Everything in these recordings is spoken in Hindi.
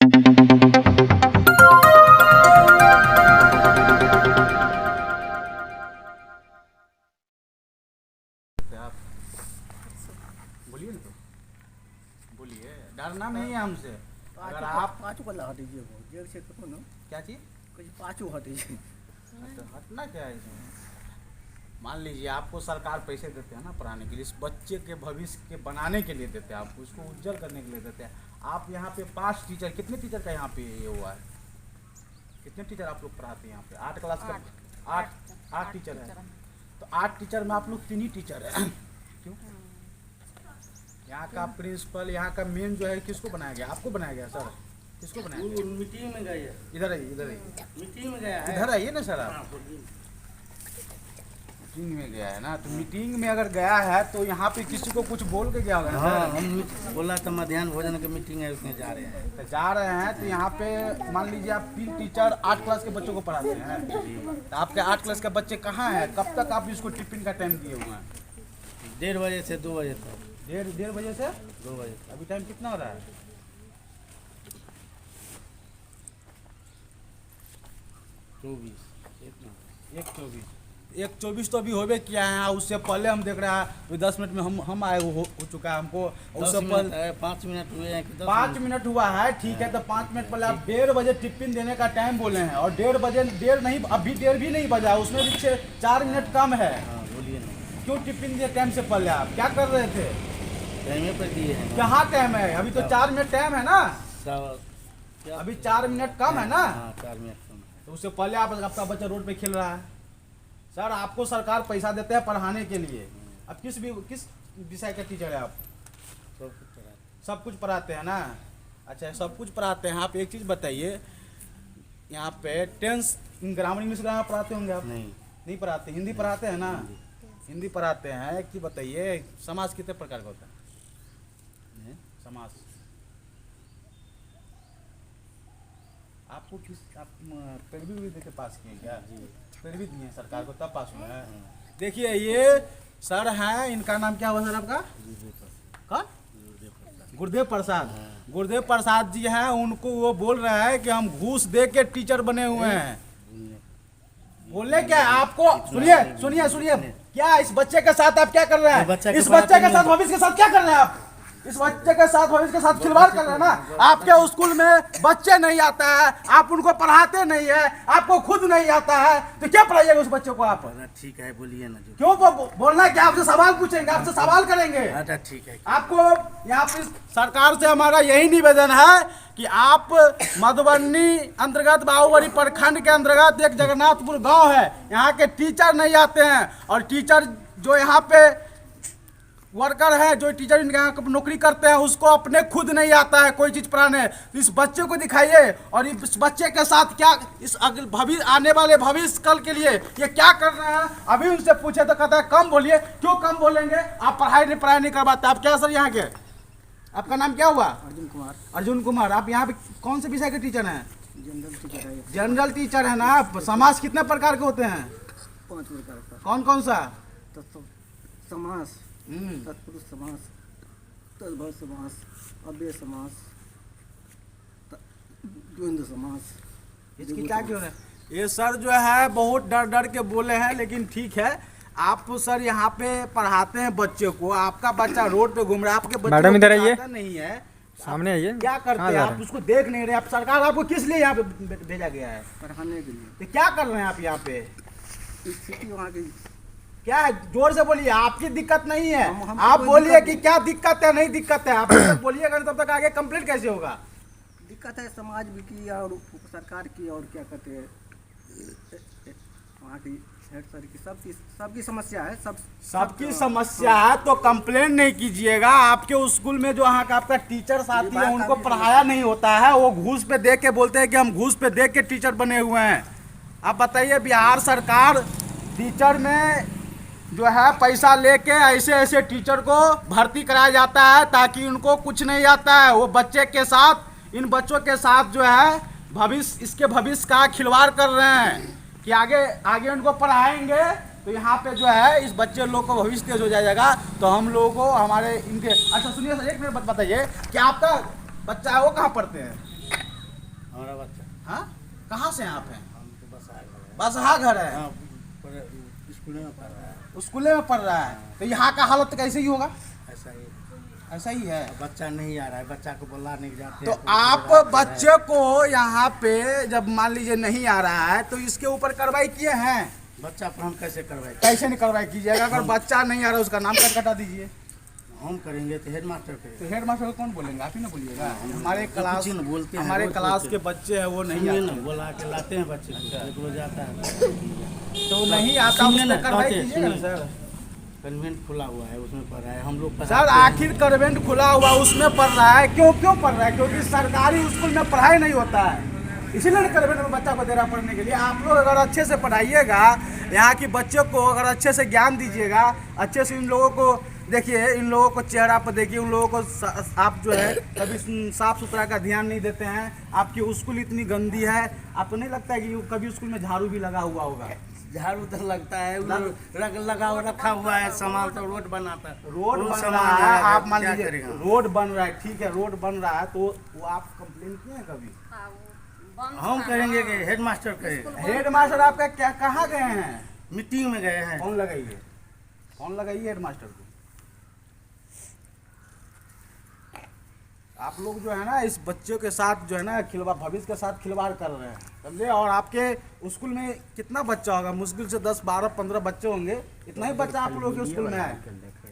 आप बोलिए ना, तो बोलिए, डरना नहीं है हमसे। अगर आप पाँचों को हट दीजिए, वो जेल से करो ना, क्या चीज़ कुछ पाँचों हट दीजिए। तो हटना क्या है इसमें? मान लीजिए आपको सरकार पैसे देते हैं ना पढ़ाने के लिए, इस बच्चे के भविष्य के बनाने के लिए देते हैं, आपको इसको उज्जवल करने के लिए देते हैं। आप यहाँ पे 5 टीचर, कितने टीचर का यहाँ पे ये हुआ है? कितने टीचर आप लोग पढ़ाते हैं यहाँ पे? 8 क्लास का 8 टीचर है। तो 8 टीचर में आप लोग 3 ही टीचर है। क्यों? यहाँ का प्रिंसिपल, यहाँ का मेन जो है, किसको बनाया गया? आपको बनाया गया सर? किसको बनाया गया? मीटिंग में गए, इधर आइए, इधर आइए, मीटिंग में गया है। इधर आइए ना सर। आप मीटिंग में गया है ना, तो मीटिंग में अगर गया है तो यहाँ पे किसी को कुछ बोल के गया होगा ना? हाँ, हम बोला था मध्याह्न भोजन की मीटिंग है, उसमें जा रहे हैं। तो जा रहे हैं, तो यहाँ पे मान लीजिए आप 3 टीचर 8 क्लास के बच्चों को पढ़ाते हैं, तो आपके 8 क्लास के बच्चे कहाँ हैं? कब तक आप इसको टिफिन का टाइम दिए हुए हैं? 1:30 बजे से 2 बजे तक। 1:30 बजे से 2 बजे तक। अभी टाइम कितना हो रहा है? 24। 1:24 तो अभी होबे किया है। उससे पहले हम देख रहे हैं 10 मिनट में हम आए हो चुका है हमको। उससे पहले 5 मिनट हुए हैं कि 5 मिनट हुआ है, ठीक है। तो 5 मिनट पहले आप 1:30 बजे टिफिन देने का टाइम बोले हैं, और 1:30 बजे 1:30 नहीं, अभी 1:30 भी नहीं बजा, उसमें भी 4 मिनट कम है। बोलिए ना, क्यों टिफिन दिए टाइम से पहले? आप क्या कर रहे थे? टाइम पर दिए हैं। कहाँ टाइम है? अभी तो 4 मिनट टाइम है ना, क्या? अभी 4 मिनट कम है ना। हाँ, 4 मिनट कम है। तो उससे पहले आपका बच्चा रोड पे खेल रहा है। सर आपको सरकार पैसा देते हैं पढ़ाने के लिए। अब किस विषय के टीचर है आप? सब कुछ पढ़ाते हैं ना। अच्छा, सब कुछ पढ़ाते हैं। आप एक चीज़ बताइए, यहाँ पे टेंस ग्रामीण इंग्लिश पढ़ाते होंगे आप? नहीं पढ़ाते। हिंदी पढ़ाते हैं ना? हिंदी पढ़ाते हैं। एक चीज़ बताइए, समाज कितने प्रकार का होता है? समाज आपको आप पैरवी भी देके पास किए क्या? पैरवी दिए सरकार को तब पास हुआ है। देखिए ये सर हैं, इनका नाम क्या हुआ सर आपका? कौन? गुरुदेव प्रसाद। गुरुदेव प्रसाद जी हैं। उनको वो बोल रहे हैं कि हम घूस दे के टीचर बने हुए हैं। बोलने क्या है आपको? सुनिए क्या इस बच्चे के साथ आप क्या कर रहे हैं? इस बच्चे के साथ, भविष्य के साथ क्या कर रहे हैं आप? इस बच्चे के साथ, भविष्य के साथ खिलवाड़ कर रहे हैं ना। आपके स्कूल में बच्चे नहीं आता है, आप उनको पढ़ाते नहीं है, आपको खुद नहीं आता है, तो क्या पढ़ाइएगा उस बच्चे को आप? ठीक है, बोलिए ना। क्यों बोलना? क्या आपसे सवाल पूछेंगे, आपसे सवाल करेंगे। अच्छा, ठीक है। आपको यहाँ पे सरकार से हमारा यही निवेदन है कि आप मधुबनी अंतर्गत बाहुबली प्रखंड के अंतर्गत एक जगन्नाथपुर गांव है, यहाँ के टीचर नहीं आते हैं, और टीचर जो यहाँ पे वर्कर है, जो टीचर इनके यहाँ नौकरी करते हैं, उसको अपने खुद नहीं आता है कोई चीज़ पढ़ाने। इस बच्चे को दिखाइए, और इस बच्चे के साथ क्या, इस भविष्य, आने वाले भविष्य कल के लिए ये क्या कर रहे हैं। अभी उनसे पूछे तो कहता है कम बोलिए। क्यों कम बोलेंगे? आप पढ़ाई नहीं करवाते। आप क्या सर यहाँ के? आपका नाम क्या हुआ? अर्जुन कुमार। आप यहाँ पे कौन से विषय के टीचर हैं? जनरल टीचर है ना। समाज कितने प्रकार के होते हैं? 5 प्रकार का। कौन कौन सा? समास, तत्पुरुष समास, तद्भव समास, अव्यय समास, द्वंद्व समास। इसकी क्या क्यों है? ये सर जो है बहुत डर के बोले हैं, लेकिन ठीक है। आप सर यहाँ पे पढ़ाते हैं बच्चे को, आपका बच्चा रोड पे घूम रहा है, आपके बच्चे मैडम इधर आइए, नहीं है सामने आइए। क्या करते हैं आप? उसको देख नहीं रहे आप? सरकार आपको किस लिए यहाँ पे भेजा गया है? पढ़ाने के लिए। तो क्या कर रहे हैं आप यहाँ पे? स्थिति वहाँ की क्या है? जोर से बोलिए। आपकी दिक्कत नहीं है, आप बोलिए कि क्या दिक्कत है, नहीं दिक्कत है। आप जब तक बोलिएगा तब तक आगे कंप्लेंट कैसे होगा? दिक्कत है समाज भी की और सरकार की, और क्या कहते हैं वहाँ की हेड सर की, सबकी समस्या है। सबकी समस्या है तो कंप्लेंट नहीं कीजिएगा। आपके स्कूल में जो वहाँ का आपका टीचर साथी है, उनको पढ़ाया नहीं होता है, वो घूस पे दे के बोलते हैं कि हम घूस पे दे के टीचर बने हुए हैं। आप बताइए, बिहार सरकार टीचर में जो है पैसा लेके ऐसे टीचर को भर्ती कराया जाता है, ताकि उनको कुछ नहीं आता है। वो बच्चे के साथ, इन बच्चों के साथ जो है भविष्य, इसके भविष्य का खिलवाड़ कर रहे हैं कि आगे उनको पढ़ाएंगे तो यहाँ पे जो है इस बच्चे लोग को भविष्य तेज हो जाएगा। तो हम लोगों को हमारे इनके, अच्छा सुनिए सर, एक मिनट बताइए कि आपका बच्चा है वो कहाँ पढ़ते हैं? हमारा बच्चा। हाँ, कहाँ से आप हैं? हम तो बस आए हैं। बसहा घर है। हाँ, स्कूल में पढ़ रहा है। स्कूल में पढ़ रहा है, तो यहाँ का हालत कैसे ही होगा? ऐसा ही ऐसा ही है। बच्चा नहीं आ रहा है, बच्चा को बुला नहीं जाते तो हैं, आप बुला नहीं बच्चे को यहाँ पे जब मान लीजिए नहीं आ रहा है तो इसके ऊपर कार्रवाई किए हैं? है। बच्चा पर हम कैसे करवाए? कैसे नहीं कार्रवाई कीजिएगा? अगर बच्चा नहीं आ रहा है उसका नाम कटा दीजिए। हम करेंगे तो हेड मास्टर तो करेंगे। हेड मास्टर को कौन बोलेंगे? आप ही ना बोलिएगा। हमारे क्लास कुछ न बोलते हैं, हमारे रोज क्लास बोलते के बच्चे हैं वो नहीं सुनिए आते ना, हैं। बुला के लाते हैं बच्चे को, एक रोज आता है। तो नहीं आता सुनिए उस ना, पर कार्रवाई कहते हैं, कीजिएगा ना सुनिए। सर। कन्वेंट खुला हुआ है, उसमें पढ़ रहा है, हम लोग सर पढ़ाते हैं। आखिर कन्वेंट खुला हुआ उसमें पढ़ रहा है, क्यों पढ़ रहा है? क्योंकि सरकारी स्कूल में पढ़ाई नहीं होता है, इसीलिए कन्वेंट में बच्चा को दे रहा पढ़ने के लिए। आप लोग अगर अच्छे से पढ़ाइएगा, यहाँ की बच्चों को अगर अच्छे से ज्ञान दीजिएगा, अच्छे से इन लोगों को देखिए, इन लोगों को चेहरा पर देखिए, उन लोगों को आप जो है कभी साफ सुथरा का ध्यान नहीं देते हैं। आपकी स्कूल इतनी गंदी है, आपको नहीं लगता है कि कभी स्कूल में झाड़ू भी लगा हुआ होगा? झाड़ू तो लगता है, लगा रखा हुआ है, सामान तो रोड बनाता है। रोड बन सामान रहा है, है, आप मान क्या लीजिए करेगा? रोड बन रहा है, ठीक है, रोड बन रहा है, तो वो आप कंप्लेन किए हैं कभी? हम करेंगे कि हेड मास्टर करेगा। हेड मास्टर आपका क्या कहाँ गए हैं? मीटिंग में गए हैं। कौन लगाइए, कौन लगाइए हेड मास्टर को? आप लोग जो है ना इस बच्चों के साथ जो है ना खिलवाड़, भविष्य के साथ खिलवाड़ कर रहे हैं, समझे? और आपके स्कूल में कितना बच्चा होगा? मुश्किल से 10, 12, 15 बच्चे होंगे। इतना ही बच्चा आप लोगों के स्कूल में है?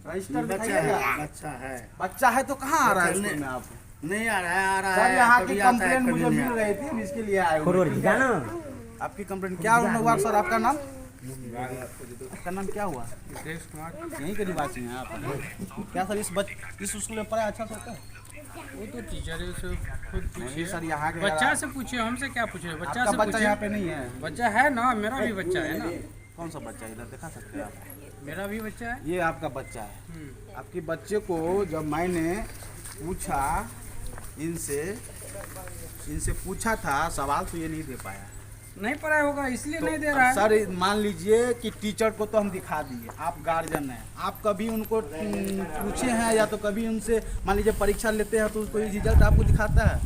रजिस्टर बच्चा दिखाइएगा। है, बच्चा है। बच्चा है तो कहाँ आ रहा है स्कूल में? आप नहीं आ रहा है, आ रहा सर है। यहाँ की कभी आता है, कंप्लेन कभी मुझे नहीं मिल आता। रही थी, हम इसके लिए आए हुए हैं, ठीक है? आपकी कंप्लेन क्या हुआ सर? आपका नाम? आपका नाम क्या हुआ? यहीं के निवासी हैं आप? क्या सर इस स्कूल में पढ़ाई अच्छा से होता है? वो तो टीचर है, उसे खुद नहीं पूछिए। सर, यहाँ के बच्चा से पूछिए, हमसे क्या पूछे? बच्चा आपका से बच्चा यहाँ पे पूछिए। नहीं है? बच्चा है ना, मेरा भी बच्चा है ना। कौन सा बच्चा है? इधर दिखा सकते हैं आप? मेरा भी बच्चा है। ये आपका बच्चा है। आपके बच्चे को जब मैंने पूछा, इनसे पूछा था सवाल, तो ये नहीं दे पाया। नहीं पढ़ाई होगा इसलिए तो नहीं दे रहा है। सर मान लीजिए कि टीचर को तो हम दिखा दिए, आप गार्जियन हैं, आप कभी उनको पूछे हैं या तो कभी उनसे मान लीजिए परीक्षा लेते हैं तो कोई रिजल्ट आपको दिखाता है?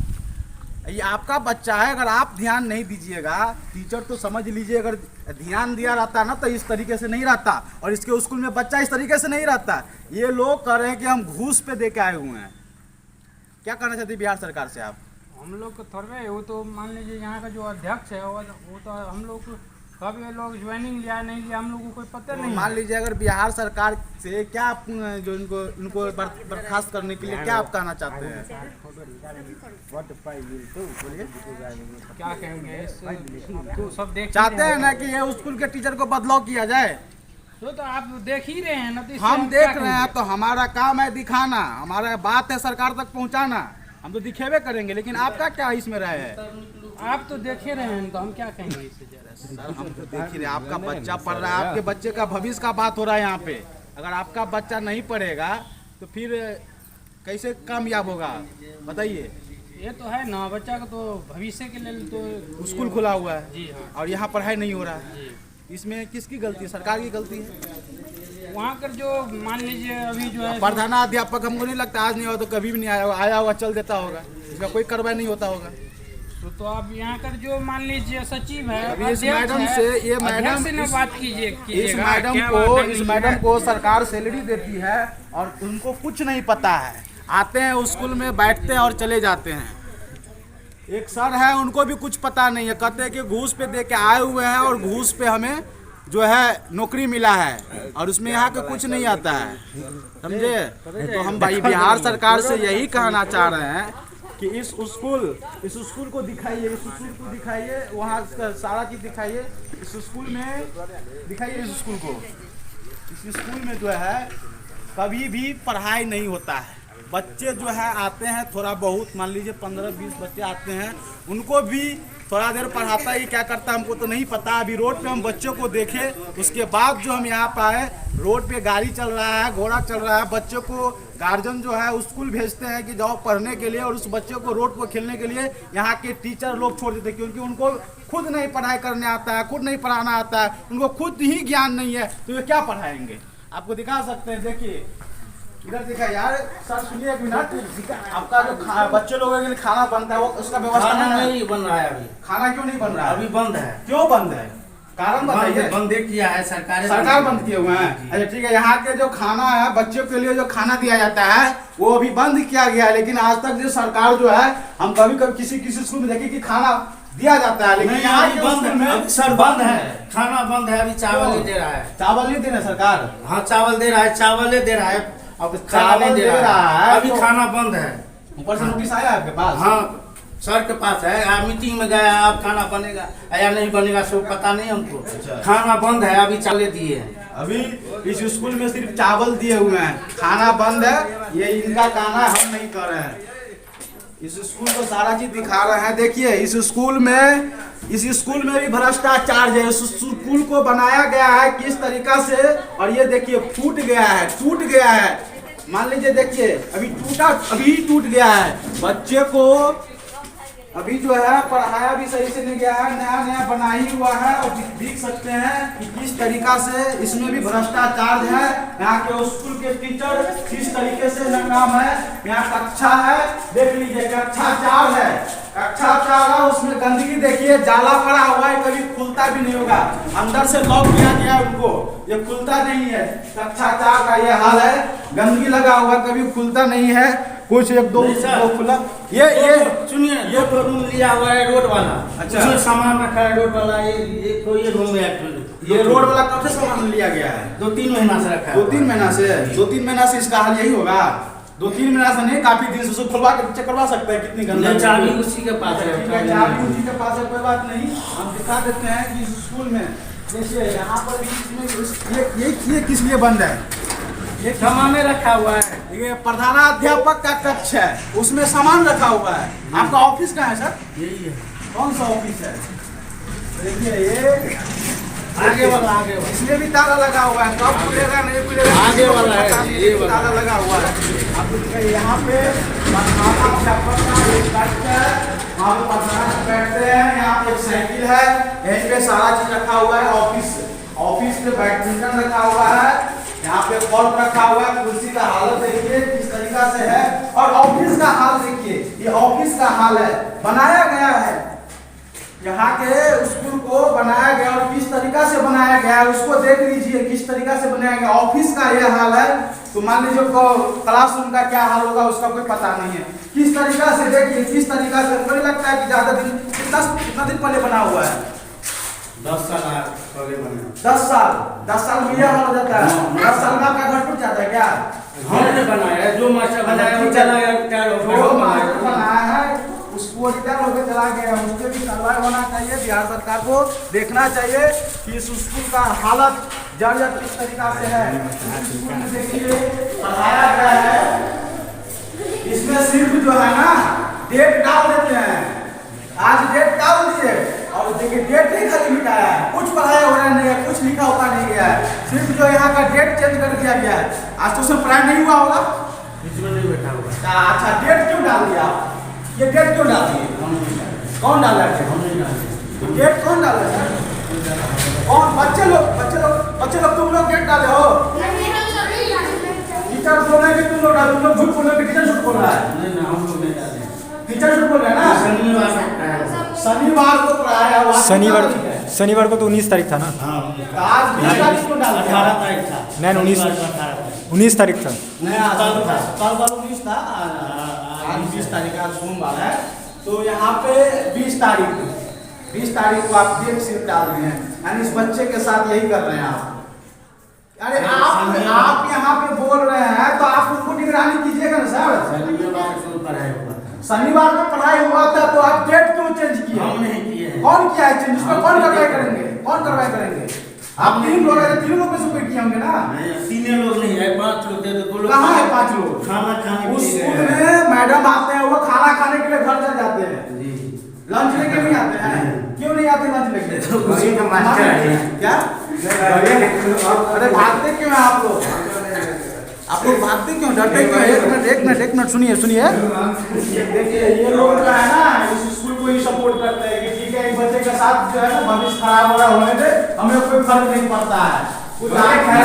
ये आपका बच्चा है, अगर आप ध्यान नहीं दीजिएगा, टीचर तो समझ लीजिए अगर ध्यान दिया रहता ना तो इस तरीके से नहीं रहता, और इसके स्कूल में बच्चा इस तरीके से नहीं रहता। ये लोग कह रहे हैं कि हम घूस पे दे के आए हुए हैं। क्या करना चाहते हैं बिहार सरकार से आप? हम लोग को थोड़े, वो तो मान लीजिए यहाँ का जो अध्यक्ष है वो तो हम लोग को कब ये लोग ज्वाइनिंग लिया नहीं लिया हम लोग को कोई पता नहीं। मान लीजिए अगर बिहार सरकार से क्या आप जो इनको बर्खास्त करने के लिए क्या आप कहना चाहते हैं? क्या कहेंगे तो सब देख ही चाहते रहे हैं ना कि ये स्कूल के टीचर को बदलाव किया जाए? तो आप देख ही रहे हैं ना, तो इससे हम क्या देख रहे हैं, कहेंगे? तो हमारा काम है दिखाना, हमारा बात है सरकार तक पहुंचाना, हम तो दिखेबे करेंगे। लेकिन आपका क्या इसमें राय है? आप तो देखे रहे हैं, तो हम क्या कहेंगे इससे ज़्यादा? सर हम तो देख ही रहे, आपका बच्चा पढ़ रहा है, आपके बच्चे का भविष्य का बात हो रहा है यहाँ पे। अगर आपका बच्चा नहीं पढ़ेगा तो फिर कैसे कामयाब होगा बताइए? ये तो है ना, बच्चा का तो भविष्य के लिए तो स्कूल खुला हुआ है जी हाँ और यहाँ पढ़ाई नहीं हो रहा है, जी। इसमें किसकी गलती है? सरकार की गलती है। वहाँ कर जो मान लीजिए अभी जो है प्रधानाध्यापक हमको नहीं लगता आज नहीं हो तो कभी भी नहीं आया होगा, आया होगा चल देता होगा, इसका कोई कार्रवाई नहीं होता होगा। तो अब यहाँ कर जो मान लीजिए सचिव है, अभी इस अध्यक्ष मैडम है, से ये अध्यक्ष मैडम से ना इस- बात कीजिए इस कीजिएगा, मैडम क्या को बात है, इस नहीं मैडम है। को सरकार सैलरी देती है और उनको कुछ नहीं पता है, आते हैं स्कूल में बैठते हैं और चले जाते हैं। एक सर है उनको भी कुछ पता नहीं है, कहते हैं कि घूस पे दे के आए हुए हैं और घूस पे हमें जो है नौकरी मिला है और उसमें यहाँ के कुछ नहीं आता है, समझे? तो हम भाई बिहार सरकार से यही कहना चाह रहे हैं कि इस स्कूल को दिखाइए, इस स्कूल को दिखाइए, वहाँ का सारा चीज़ दिखाइए, इस स्कूल में दिखाइए, इस स्कूल को। इस स्कूल में जो है कभी भी पढ़ाई नहीं होता है, बच्चे जो है आते हैं थोड़ा बहुत, मान लीजिए 15-20 बच्चे आते हैं, उनको भी थोड़ा देर पढ़ाता है, क्या करता है हमको तो नहीं पता। अभी रोड पे हम बच्चों को देखे, उसके बाद जो हम यहाँ पे आए, रोड पे गाड़ी चल रहा है, घोड़ा चल रहा है, बच्चों को गार्जियन जो है स्कूल भेजते हैं कि जाओ पढ़ने के लिए, और उस बच्चे को रोड पर खेलने के लिए यहाँ के टीचर लोग छोड़ देते हैं, क्योंकि उनको खुद नहीं पढ़ाई करने आता है, खुद नहीं पढ़ाना आता है, उनको खुद ही ज्ञान नहीं है, तो ये क्या पढ़ाएंगे? आपको दिखा सकते हैं, देखिए इधर देखा यार सर, सुनिए एक मिनट। आपका जो बच्चे लोगों के लिए खाना बनता है वो उसका व्यवस्था खाना है? नहीं बन रहा है अभी। खाना क्यों नहीं बन रहा है? अभी बंद है। क्यों बंद है? कारण बताइए। बंद किया है सरकार बंद किए हुए हैं। अच्छा ठीक है, यहाँ के जो खाना है बच्चों के लिए जो खाना दिया जाता है वो अभी बंद किया गया है, लेकिन आज तक जो सरकार जो है हम कभी कभी किसी स्कूल में देखे कि खाना दिया जाता है, लेकिन यहाँ के स्कूल में सर बंद है, खाना बंद है। अभी चावल नहीं दे रहा है। चावल नहीं दे रहा सरकार? हाँ चावल दे रहा है, चावल दे रहा है, अब खाना चावल नहीं दे रहा है। अभी तो- खाना बंद है। ऊपर से नोटिस आया आपके पास? हाँ सर के पास है, आप मीटिंग में गया, आप खाना बनेगा या नहीं बनेगा सो पता नहीं हमको। अच्छा। खाना बंद है, अभी चावल दिए हैं। अभी इस स्कूल में सिर्फ चावल दिए हुए हैं, खाना बंद है। ये इनका कहना है, हम नहीं कर रहे हैं। इस स्कूल को सारा चीज दिखा रहे हैं। देखिए इस स्कूल में भी भ्रष्टाचार है। इस स्कूल को बनाया गया है किस तरीका से, और ये देखिए टूट गया है। मान लीजिए देखिए अभी टूट गया है। बच्चे को अभी जो है पढ़ाया भी सही से नहीं गया है, नया बना ही हुआ है। और देख सकते हैं कि किस तरीका से इसमें भी भ्रष्टाचार है। यहाँ के स्कूल के टीचर किस तरीके से नाकाम है। यहाँ कक्षा है, देख लीजिए कक्षा 4 है, उसमें गंदगी देखिए, जाला पड़ा हुआ है, कभी खुलता भी नहीं होगा। अंदर से लॉक किया गया उनको, ये खुलता नहीं है। कक्षा 4 का ये हाल है, गंदगी लगा हुआ, कभी खुलता नहीं है। कुछ एक दो खुला। ये सुनिए, ये तो रूम लिया हुआ है रोड वाला। अच्छा। उसमें सामान रखा है रोड वाला। ये रूम है। ये रोड वाला कब से सामान लिया गया है? 2-3 महीना से रखा है। 2-3 महीना से? 2-3 महीना से इसका हाल यही होगा? 2-3 महीना से नहीं, काफी दिन से उसको खुलवा के चेक करवा सकते हैं कितनी गंदगी। चाबी उसी के पास है। ठीक है, चाबी उसी के पास है, कोई बात नहीं। हम दिखा देते हैं कि इस स्कूल में देखिए यहाँ पर ये किस लिए बंद है? ये सामान रखा हुआ है। ये प्रधानाध्यापक का कक्ष है, उसमें सामान रखा हुआ है। आपका ऑफिस कहाँ है सर? यही है। कौन सा ऑफिस है? देखिए ये आगे वाला इसमें भी ताला लगा हुआ है, कब खुलेगा नहीं खुलेगा आगे वाला है, ये वाला ताला लगा हुआ है। आपको दिखाइए यहाँ पे प्रधानाध्यापक का एक कक्ष है, वहाँ पे प्रधानाध्यापक बैठते हैं। यहाँ पे एक साइकिल है, यहीं पे सारा चीज रखा हुआ है। ऑफिस पे बैडमिंटन रखा हुआ है, यहाँ पे कॉर्क रखा हुआ है। कुर्सी का हालत देखिए किस तरीका से है, और ऑफिस का हाल देखिए, ये ऑफिस का हाल है। बनाया गया है यहाँ के स्कूल को, बनाया गया और किस तरीका से बनाया गया है उसको देख लीजिए, किस तरीका से बनाया गया। ऑफिस का ये हाल है, तो मान लीजिए क्लासरूम का क्या हाल होगा उसका कोई पता नहीं है। किस तरीका से देखिए, किस तरीका से, मुझे लगता है कि ज्यादा दिन कितना दिन पहले बना हुआ है? 10 साल पहले बना। 10 साल में यह हाल हो जाता है। 10 साल में आपका घर टूट जाता है क्या? हमने बनाया, जो मास्टर बनाया वो चला गया। जो मास्टर बनाया है उसको रिटायर होकर चला गया, उसके भी कार्रवाई होना चाहिए। बिहार सरकार को देखना चाहिए कि इस स्कूल का हालत जड़ किस तरीका से है। स्कूल में देखिए पढ़ाया गया है, इसमें सिर्फ जो है ना डेट डाल देते हैं। आज डेट डाल दिए और देखिए डेट नहीं खाली मिटाया है, कुछ पढ़ाया हो रहा नहीं है, कुछ लिखा होता नहीं गया है, सिर्फ जो यहाँ का डेट चेंज कर दिया गया है। आज तो उसमें पढ़ाई नहीं हुआ होगा, इसमें नहीं बैठा हुआ। अच्छा डेट क्यों डाल दिया? ये डेट क्यों डाल दिए? कौन डाला है? डेट कौन डाला है? कौन? बच्चे लोग तुम लोग डेट डाले हो? टीचर बोल रहे हैं कि तुम लोग झूठ बोल रहे हो कि टीचर झूठ बोल रहा है? नहीं हम लोग नहीं डाले। टीचर झूठ बोल रहे हैं ना? शनिवार को पढ़ाया हुआ। शनिवार को तो 19 तारीख था ना? आज 20 तारीख को डाला? 18 तारीख था। नहीं 19 तारीख था। नहीं आज कल 19 था, आज 20 तारीख, आज सोमवार है। तो यहाँ पे 20 तारीख को आप डेट शीट डाल रहे हैं, यानी इस बच्चे के साथ यही कर रहे हैं आप। अरे आप यहाँ पे बोल रहे हैं तो आप उनको निगरानी कीजिएगा ना सर। शनिवार को पढ़ाई हुआ था तो आप डेट क्यों चेंज किए? हम नहीं किए हैं। कौन किया है चेंज? उसमें कौन कार्रवाई करेंगे? आप 3 लोग हैं, 3 लोग में से कोई किए होंगे ना? 3 लोग नहीं है, 5 लोग थे। तो 2 लोग कहाँ है 5 लोग? खाना खाने उस के लिए स्कूल गए। में मैडम आते हैं, वो खाना खाने के लिए घर चल जाते हैं, जी लंच लेके नहीं आते हैं। क्यों नहीं आते लंच लेके? तो उसी का मास्टर है। क्या? अरे भागते क्यों हैं आप लोग? आप लोग भागते क्यों, डरते क्यों? एक मिनट सुनिए। देखिए ये लोग जो है ना इस स्कूल को ही सपोर्ट करते हैं कि ठीक है इस बच्चे के साथ जो है ना भविष्य खराब हो रहा होने दे, हमें कोई फर्क नहीं पड़ता है। कुछ आगे खैर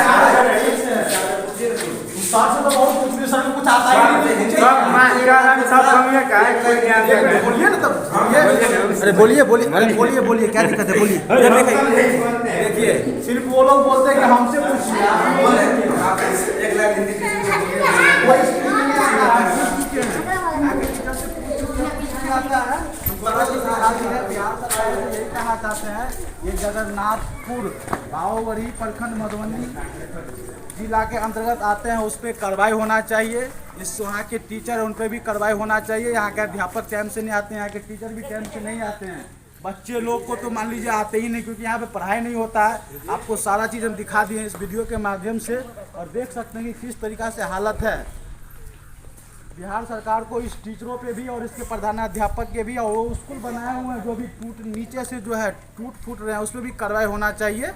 सर से तो बहुत कुछ सर को कुछ आता ही नहीं। बोलिए ना तब, अरे बोलिए बोलिए, अरे बोलिए बोलिए, क्या दिक्कत है, बोलिए। देखिए सिर्फ वो लोग बोलते हैं कि हमसे पूछिए, बिहार सरकार से यही कहना चाहते हैं, ये जगन्नाथपुर बाहुबली प्रखंड मधुबनी जिला के अंतर्गत आते हैं, उस पर कार्रवाई होना चाहिए। इस वहाँ के टीचर उन पर भी कार्रवाई होना चाहिए। यहाँ के अध्यापक टाइम से नहीं आते हैं, यहाँ के टीचर भी टाइम से नहीं आते हैं। बच्चे लोग को तो मान लीजिए आते ही नहीं, क्योंकि यहाँ पे पढ़ाई नहीं होता है। आपको सारा चीज़ हम दिखा दिए इस वीडियो के माध्यम से, और देख सकते हैं कि किस तरीक़ा से हालत है। बिहार सरकार को इस टीचरों पे भी और इसके प्रधानाध्यापक के भी, और वो स्कूल बनाए हुए हैं जो भी नीचे से जो है टूट फूट रहे हैं, उस पर भी कार्रवाई होना चाहिए।